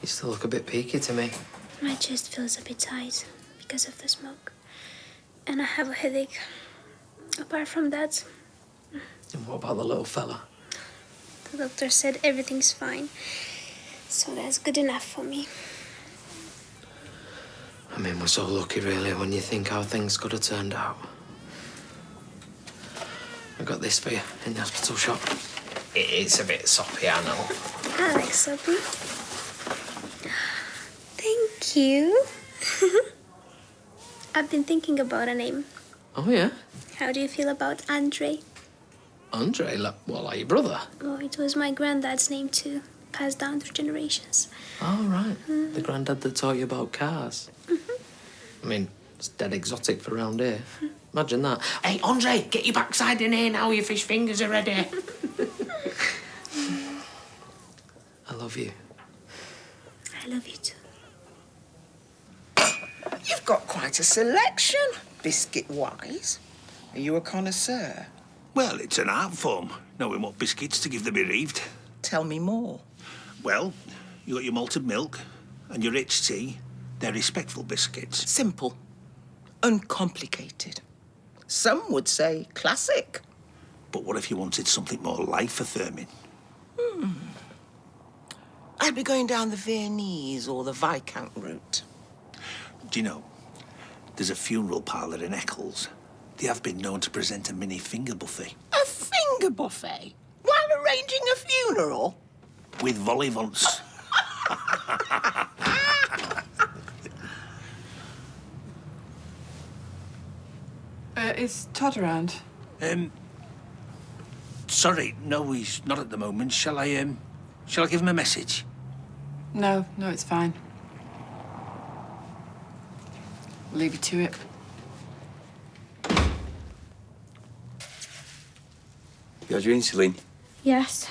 You still look a bit peaky to me. My chest feels a bit tight because of the smoke. And I have a headache. Apart from that... And what about the little fella? The doctor said everything's fine. So that's good enough for me. I mean, we're so lucky, really, when you think how things could have turned out. I got this for you in the hospital shop. It's a bit soppy, I know. I like soppy. Thank you. I've been thinking about a name. Oh, yeah? How do you feel about Andre? Andre? Like your brother? Oh, it was my granddad's name too. Passed down through generations. Oh, right. The granddad that taught you about cars. I mean, it's dead exotic for around here. Imagine that. Hey, Andre, get your backside in here now. Your fish fingers are ready. I love you. I love you too. You've got quite a selection, biscuit-wise. Are you a connoisseur? Well, it's an art form, knowing what biscuits to give the bereaved. Tell me more. Well, you got your malted milk and your rich tea. They're respectful biscuits. Simple. Uncomplicated. Some would say classic. But what if you wanted something more life-affirming? I'd be going down the Viennese or the Viscount route. Do you know, there's a funeral parlour in Eccles. They have been known to present a mini finger buffet. A finger buffet? While arranging a funeral? With vol au vents. Is Todd around? Sorry, no, he's not at the moment. Shall I give him a message? No, it's fine. We'll leave you to it. You had your insulin? Yes.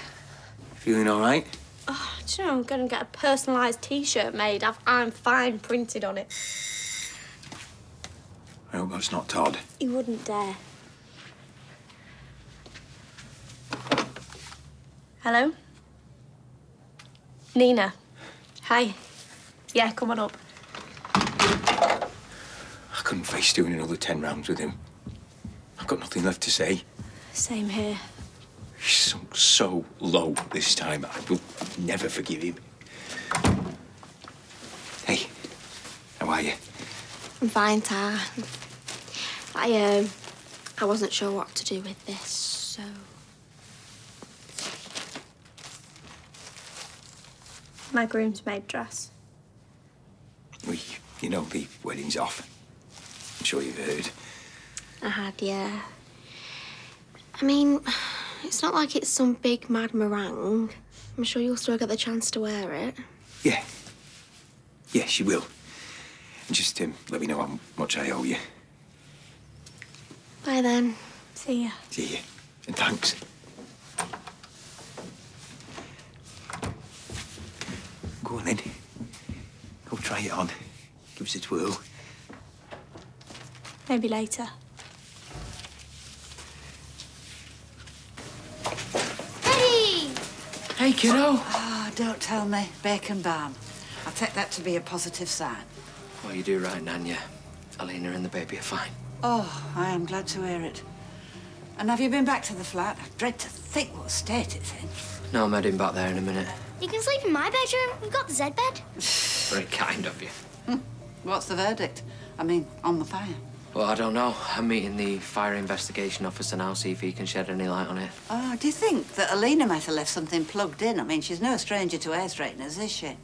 Feeling all right? Oh, do you know, I'm going to get a personalised T-shirt made. I'm fine printed on it. I hope that's not Todd. He wouldn't dare. Hello? Nina. Hi. Yeah, come on up. I couldn't face doing another 10 rounds with him. I've got nothing left to say. Same here. He's sunk so low this time, I will never forgive him. Hey, how are you? I'm fine, Tar. I wasn't sure what to do with this, so... My groomsmaid dress. You know, the wedding's off. I'm sure you've heard. I had, yeah. I mean, it's not like it's some big mad meringue. I'm sure you'll still get the chance to wear it. Yeah. Yeah, she will. And just let me know how much I owe you. Bye then. See ya. See you. And thanks. Go on then. Go try it on. Give us a twirl. Maybe later. Hey! Hey, kiddo. Ah, don't tell me. Bacon balm. I'll take that to be a positive sign. Well, you do right, Nanya. Alina and the baby are fine. Oh, I am glad to hear it. And have you been back to the flat? I dread to think what state it's in. No, I'm heading back there in a minute. You can sleep in my bedroom. We've got the Z bed. Very kind of you. What's the verdict? I mean, on the fire. Well, I don't know. I'm meeting the fire investigation officer now, see if he can shed any light on it. Oh, do you think that Alina might have left something plugged in? I mean, she's no stranger to air straighteners, is she?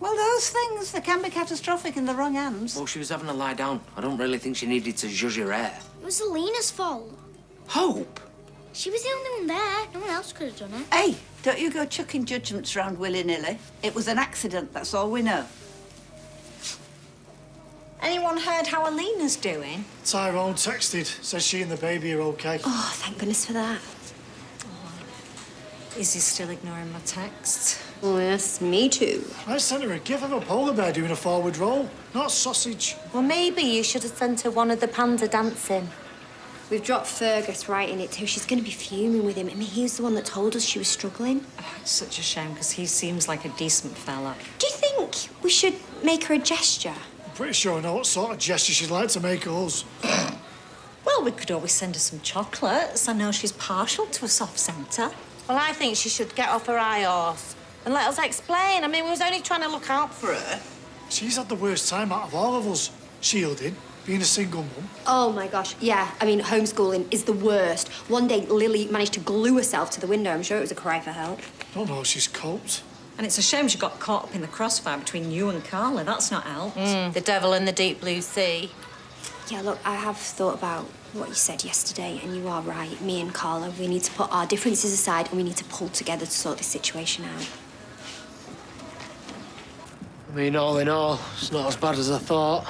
Well, those things, they can be catastrophic in the wrong hands. Well, she was having a lie down. I don't really think she needed to zhuzh her hair. It was Alina's fault. Hope? She was the only one there. No one else could have done it. Hey, don't you go chucking judgments round willy-nilly. It was an accident, that's all we know. Anyone heard how Alina's doing? Tyrone texted. Says she and the baby are okay. Oh, thank goodness for that. Is he still ignoring my texts? Oh, yes, me too. I sent her a gif of a polar bear doing a forward roll, not sausage. Well, maybe you should have sent her one of the panda dancing. We've dropped Fergus right in it too. She's going to be fuming with him. I mean, he was the one that told us she was struggling. Oh, it's such a shame, because he seems like a decent fella. Do you think we should make her a gesture? I'm pretty sure I know what sort of gesture she'd like to make us. Well, we could always send her some chocolates. I know she's partial to a soft centre. Well, I think she should get off her high horse and let us explain. I mean, we was only trying to look out for her. She's had the worst time out of all of us. Shielding, being a single mum. Oh, my gosh, yeah. I mean, homeschooling is the worst. One day, Lily managed to glue herself to the window. I'm sure it was a cry for help. Don't know how she's coped. And it's a shame she got caught up in the crossfire between you and Carla. That's not helped. The devil in the deep blue sea. Yeah, look, I have thought about what you said yesterday, and you are right. Me and Carla, we need to put our differences aside and we need to pull together to sort this situation out. I mean, all in all, it's not as bad as I thought.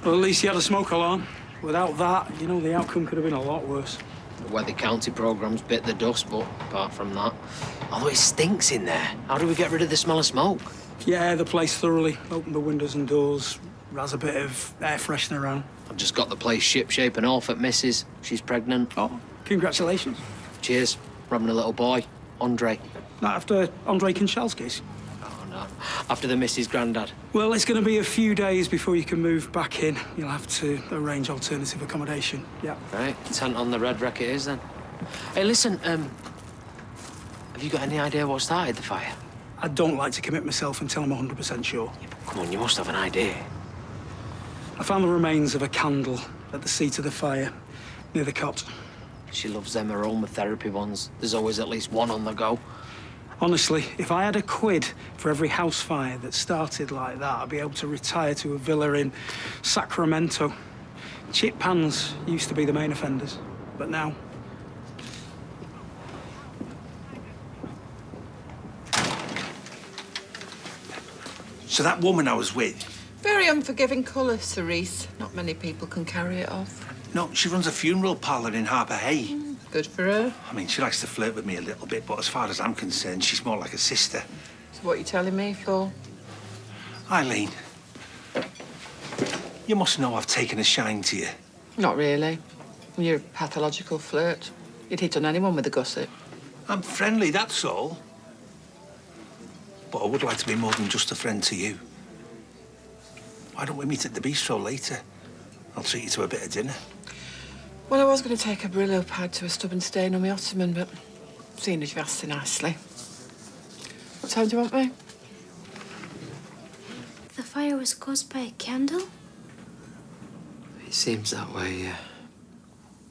Well, at least he had a smoke alarm. Without that, you know, the outcome could have been a lot worse. The Weather County program's bit the dust, but apart from that... Although it stinks in there. How do we get rid of the smell of smoke? Yeah, the place thoroughly. Open the windows and doors. Has a bit of air freshener around. I've just got the place ship-shape and all for Mrs. She's pregnant. Oh, congratulations. Cheers. We're having a little boy, Andre. Not after Andre Kinshelski's. Oh, no. After the Mrs. Grandad. Well, it's going to be a few days before you can move back in. You'll have to arrange alternative accommodation. Yeah. Right. Tent on the Red Wreck it is, then. Hey, listen, have you got any idea what started the fire? I don't like to commit myself until I'm 100% sure. Yeah, but come on, you must have an idea. I found the remains of a candle at the seat of the fire, near the cot. She loves them aromatherapy ones. There's always at least one on the go. Honestly, if I had a quid for every house fire that started like that, I'd be able to retire to a villa in Sacramento. Chip pans used to be the main offenders, but now... So that woman I was with, Very unforgiving colour, Cerise. Not many people can carry it off. no, she runs a funeral parlour in Harbour Hay. Good for her. I mean, she likes to flirt with me a little bit, but as far as I'm concerned, she's more like a sister. So what are you telling me for? Eileen, you must know I've taken a shine to you. Not really. You're a pathological flirt. You'd hit on anyone with a gossip. I'm friendly, that's all. But I would like to be more than just a friend to you. Why don't we meet at the bistro later? I'll treat you to a bit of dinner. Well, I was going to take a Brillo pad to a stubborn stain on my ottoman, but seeing as you've asked so nicely. What time do you want me? The fire was caused by a candle? It seems that way, yeah.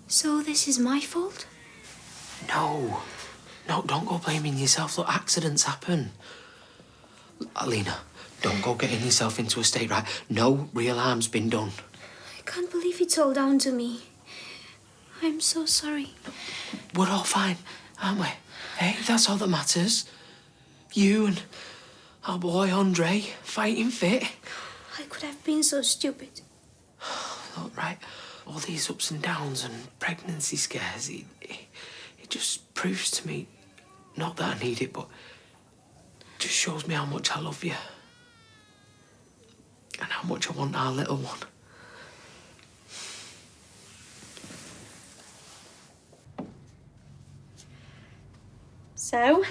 So this is my fault? No. No, don't go blaming yourself. Look, accidents happen. Alina, don't go getting yourself into a state, right? No real harm's been done. I can't believe it's all down to me. I'm so sorry. We're all fine, aren't we? Hey, that's all that matters. You and our boy Andre fighting fit. I could have been so stupid. Look, right, all these ups and downs and pregnancy scares, it just proves to me, not that I need it, but it just shows me how much I love you. And how much I want our little one. So,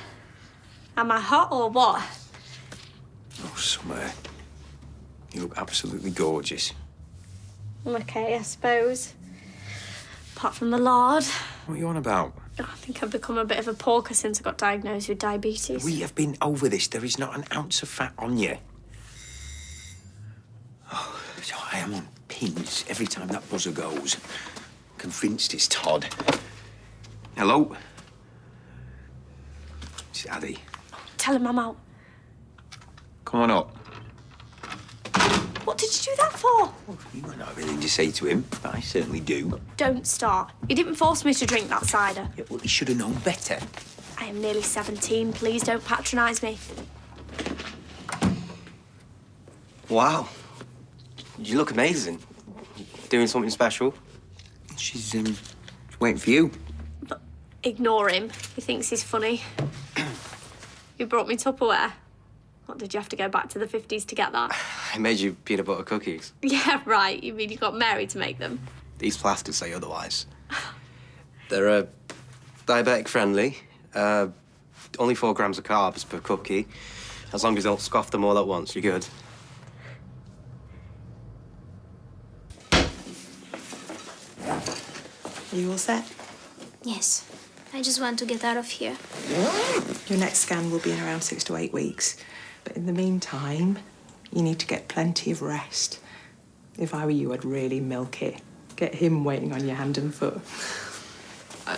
am I hot or what? Oh, Summer. You look absolutely gorgeous. Okay, I suppose. Apart from the lard. What are you on about? I think I've become a bit of a porker since I got diagnosed with diabetes. We have been over this. There is not an ounce of fat on you. Oh, I am on pins every time that buzzer goes. Convinced it's Todd. Hello? It's Addy. Tell him I'm out. Come on up. What did you do that for? You might not have anything to say to him, but I certainly do. Don't start. He didn't force me to drink that cider. Yeah, well, he should have known better. I am nearly 17. Please don't patronise me. Wow. You look amazing. Doing something special? She's waiting for you. But ignore him. He thinks he's funny. You brought me Tupperware. What, did you have to go back to the 50s to get that? I made you peanut butter cookies. Yeah, right. You mean you got Mary to make them? These plasters say otherwise. They're diabetic friendly. Only 4 grams of carbs per cookie. As long as you don't scoff them all at once, you're good. Are you all set? Yes. I just want to get out of here. Your next scan will be in around 6 to 8 weeks. But in the meantime, you need to get plenty of rest. If I were you, I'd really milk it. Get him waiting on your hand and foot.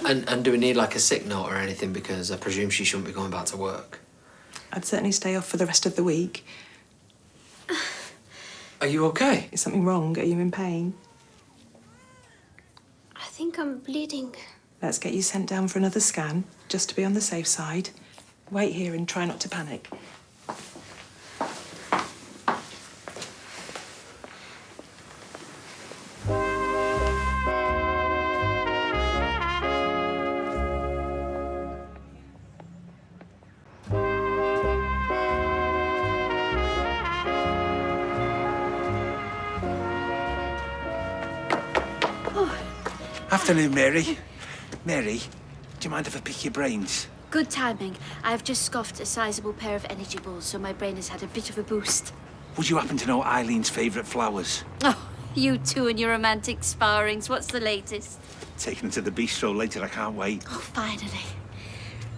And do we need, like, a sick note or anything? Because I presume she shouldn't be going back to work. I'd certainly stay off for the rest of the week. Are you okay? Is something wrong? Are you in pain? I think I'm bleeding. Let's get you sent down for another scan, just to be on the safe side. Wait here and try not to panic. Afternoon, Mary. Mary, do you mind if I pick your brains? Good timing. I've just scoffed a sizable pair of energy balls, so my brain has had a bit of a boost. Would you happen to know Eileen's favourite flowers? Oh, you two and your romantic sparrings. What's the latest? Taking her to the bistro later, I can't wait. Oh, finally.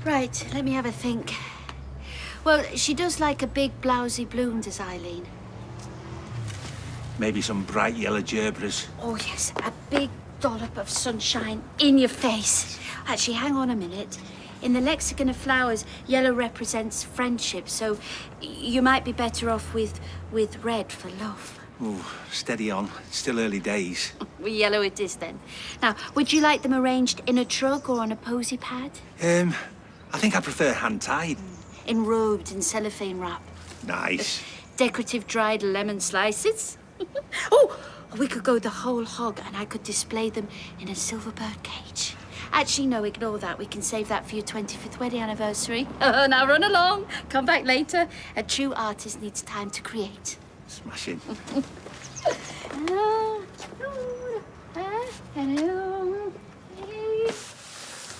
Right, let me have a think. Well, she does like a big blousy bloom, does Eileen? Maybe some bright yellow gerbras. Oh, yes, a big dollop of sunshine in your face. Actually, hang on a minute. In the lexicon of flowers, yellow represents friendship, so you might be better off with red for love. Ooh, steady on. It's still early days. Well, yellow it is then. Now, would you like them arranged in a trug or on a posy pad? I think I prefer hand-tied. Enrobed in cellophane wrap. Nice. Decorative dried lemon slices. Oh, we could go the whole hog and I could display them in a silver bird cage. Actually, no, ignore that. We can save that for your 25th wedding anniversary. Now run along. Come back later. A true artist needs time to create. Smashing.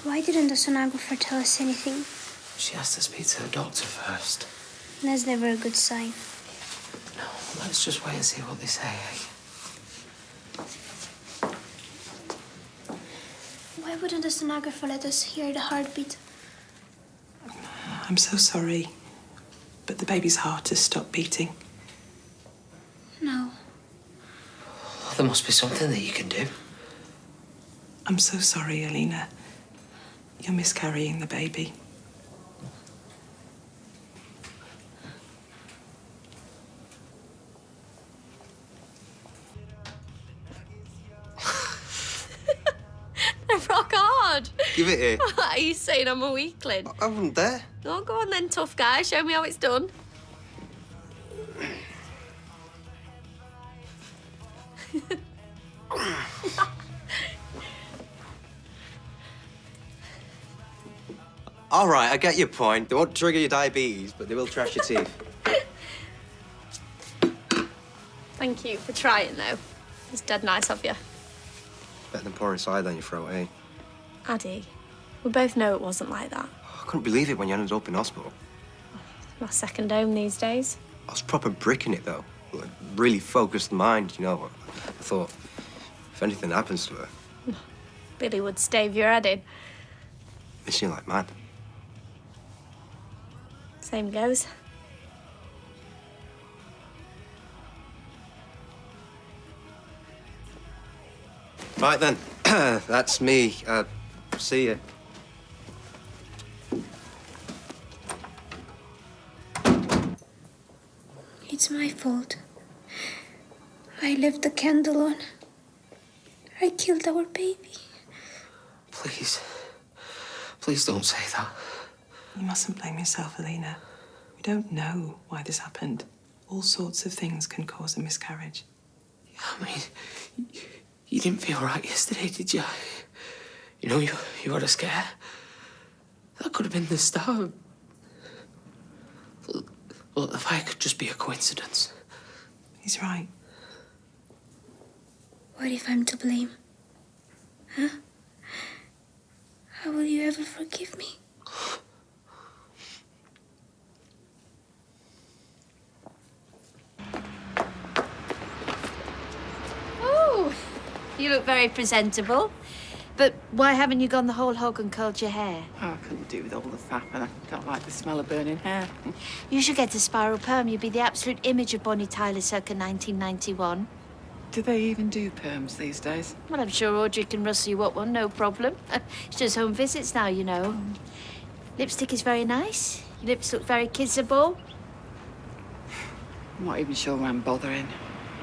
Why didn't the sonographer tell us anything? She has to speak to the doctor first. That's never a good sign. No, let's just wait and see what they say, eh? Why wouldn't the sonographer let us hear the heartbeat? I'm so sorry, but the baby's heart has stopped beating. No. Well, there must be something that you can do. I'm so sorry, Alina. You're miscarrying the baby. Rock hard. Give it here. Are you saying I'm a weakling? I wasn't there. Oh, go on then, tough guy. Show me how it's done. All right, I get your point. They won't trigger your diabetes, but they will trash your teeth. Thank you for trying, though. It's dead nice of you. Better than pouring cider down your throat, eh? Addy, we both know it wasn't like that. I couldn't believe it when you ended up in hospital. My second home these days. I was proper bricking it, though. Like, really focused mind, you know. I thought, if anything happens to her, Billy would stave your head in. miss you like mad. Same goes. Right then, that's me. See you. It's my fault. I left the candle on. I killed our baby. Please. Please don't say that. You mustn't blame yourself, Alina. We don't know why this happened. All sorts of things can cause a miscarriage. I mean, you didn't feel right yesterday, did you? You know, you had a scare. That could have been the start. Well, the fire could just be a coincidence. He's right. What if I'm to blame? Huh? How will you ever forgive me? Oh, you look very presentable. But why haven't you gone the whole hog and curled your hair? Oh, I couldn't do with all the fap, and I don't like the smell of burning hair. You should get a spiral perm. You'd be the absolute image of Bonnie Tyler circa 1991. Do they even do perms these days? Well, I'm sure Audrey can rustle you up one, no problem. She does home visits now, you know. Lipstick is very nice. Your lips look very kissable. I'm not even sure why I'm bothering.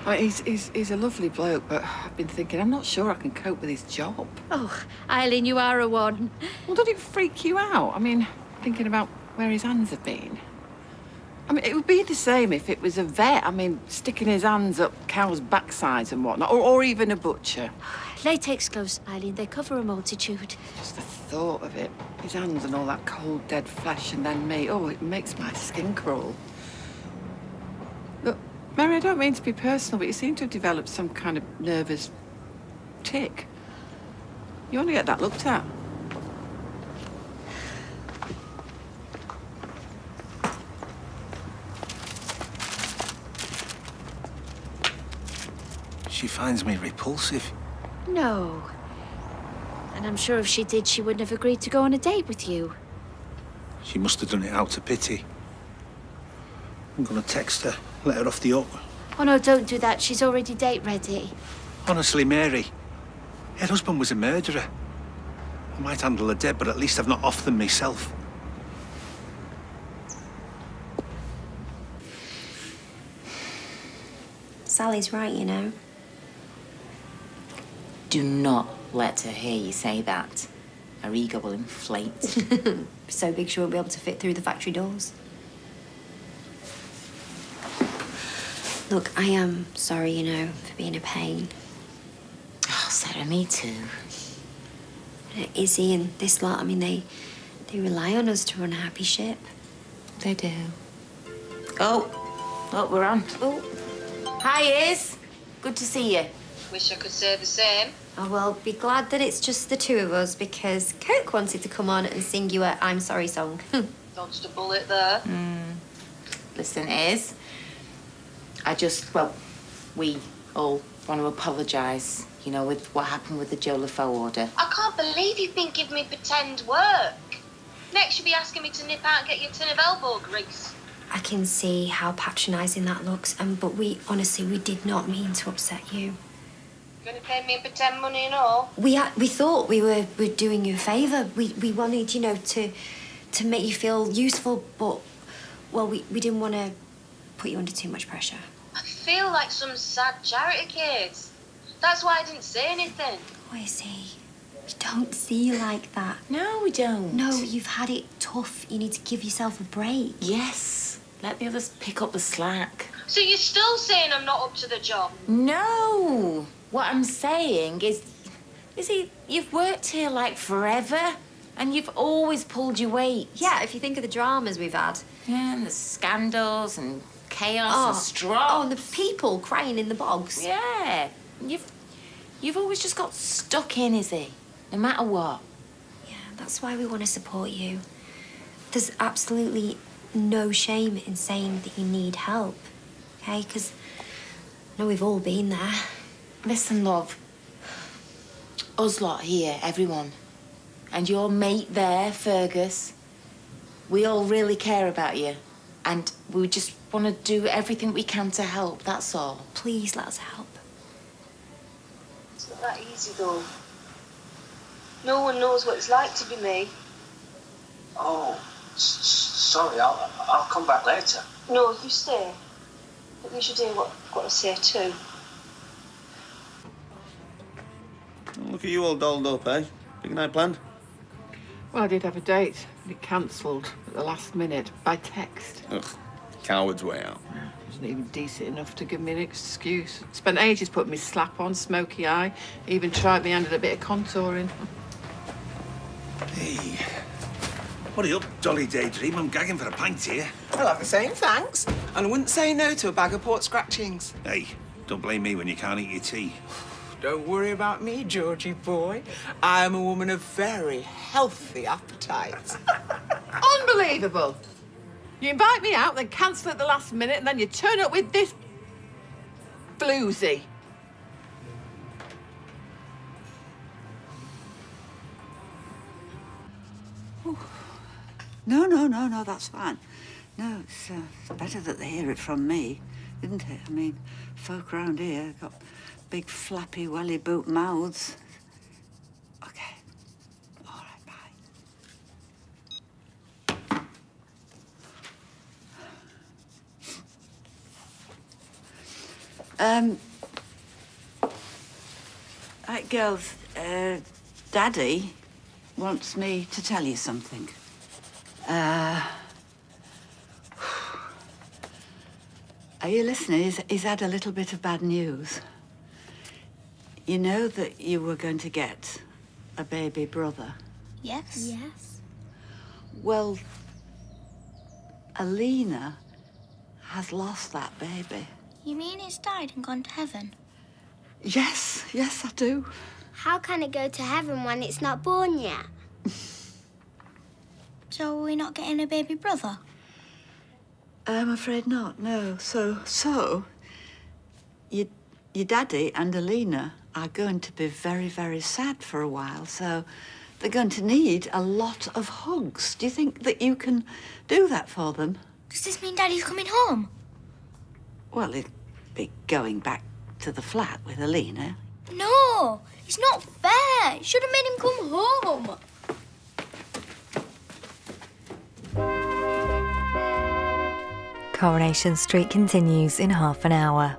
I mean, he's a lovely bloke, but I've been thinking, I'm not sure I can cope with his job. Oh, Eileen, you are a one. Well, doesn't it freak you out? I mean, thinking about where his hands have been. I mean, it would be the same if it was a vet. I mean, sticking his hands up cows' backsides and whatnot, or even a butcher. Latex gloves, Eileen, they cover a multitude. Just the thought of it. His hands and all that cold, dead flesh, and then me. Oh, it makes my skin crawl. Look, Mary, I don't mean to be personal, but you seem to have developed some kind of nervous tic. You want to get that looked at? She finds me repulsive. No. And I'm sure if she did, she wouldn't have agreed to go on a date with you. She must have done it out of pity. I'm gonna text her, let her off the hook. Oh, no, don't do that. She's already date ready. Honestly, Mary, her husband was a murderer. I might handle her dead, but at least I've not off them myself. Sally's right, you know. Do not let her hear you say that. Her ego will inflate. So big she won't be able to fit through the factory doors. Look, I am sorry, you know, for being a pain. Oh, Sarah, me too. Izzy and this lot, I mean, they rely on us to run a happy ship. They do. Oh, we're on. Oh. Hi, Iz. Good to see you. Wish I could say the same. Oh, well, be glad that it's just the two of us because Kirk wanted to come on and sing you a I'm Sorry song. Dodged a bullet there. Listen, Iz, we all want to apologise, you know, with what happened with the Joe LaFoe order. I can't believe you've been giving me pretend work. Next you'll be asking me to nip out and get you a tin of elbow grease. I can see how patronising that looks, but we did not mean to upset you. You're going to pay me pretend money and all? We thought we were doing you a favour. We wanted, you know, to make you feel useful, but, well, we didn't want to put you under too much pressure. I feel like some sad charity case. That's why I didn't say anything. Oh, Izzy, we don't see you like that. No, we don't. No, you've had it tough. You need to give yourself a break. Yes. Let the others pick up the slack. So you're still saying I'm not up to the job? No. What I'm saying is, Izzy, you've worked here like forever, and you've always pulled your weight. Yeah, if you think of the dramas we've had. Yeah, and the scandals and chaos and straw. Oh, and the people crying in the bogs. Yeah. You've always just got stuck in, Izzy, no matter what. Yeah, that's why we want to support you. There's absolutely no shame in saying that you need help, okay? Because I know we've all been there. Listen, love. Us lot here, everyone, and your mate there, Fergus, we all really care about you, and we just want to do everything we can to help, that's all. Please let us help. It's not that easy, though. No one knows what it's like to be me. Oh, sorry, I'll come back later. No, you stay. But you should hear what I've got to say, too. Look at you all dolled up, eh? Big night planned? Well, I did have a date, but it cancelled at the last minute by text. Ugh, coward's way out. Wasn't even decent enough to give me an excuse. Spent ages putting me slap on, smoky eye. Even tried me hand at a bit of contouring. Hey. What are you up, Jolly Daydream? I'm gagging for a pint here. I'll have the same, thanks. And I wouldn't say no to a bag of port scratchings. Hey, don't blame me when you can't eat your tea. Don't worry about me, Georgie boy. I'm a woman of very healthy appetite. Unbelievable. You invite me out, then cancel at the last minute, and then you turn up with this floozy. No, that's fine. No, it's better that they hear it from me, isn't it? I mean, folk around here got big, flappy, welly boot mouths. Okay. All right, bye. Right, girls, Daddy wants me to tell you something. Are you listening? He's had a little bit of bad news. You know that you were going to get a baby brother? Yes? Yes. Well, Alina has lost that baby. You mean it's died and gone to heaven? Yes, I do. How can it go to heaven when it's not born yet? So are we not getting a baby brother? I'm afraid not, no. So, your daddy and Alina are going to be very, very sad for a while, so they're going to need a lot of hugs. Do you think that you can do that for them? Does this mean Daddy's coming home? Well, it'd be going back to the flat with Alina. No, it's not fair. You should have made him come home. Coronation Street continues in half an hour.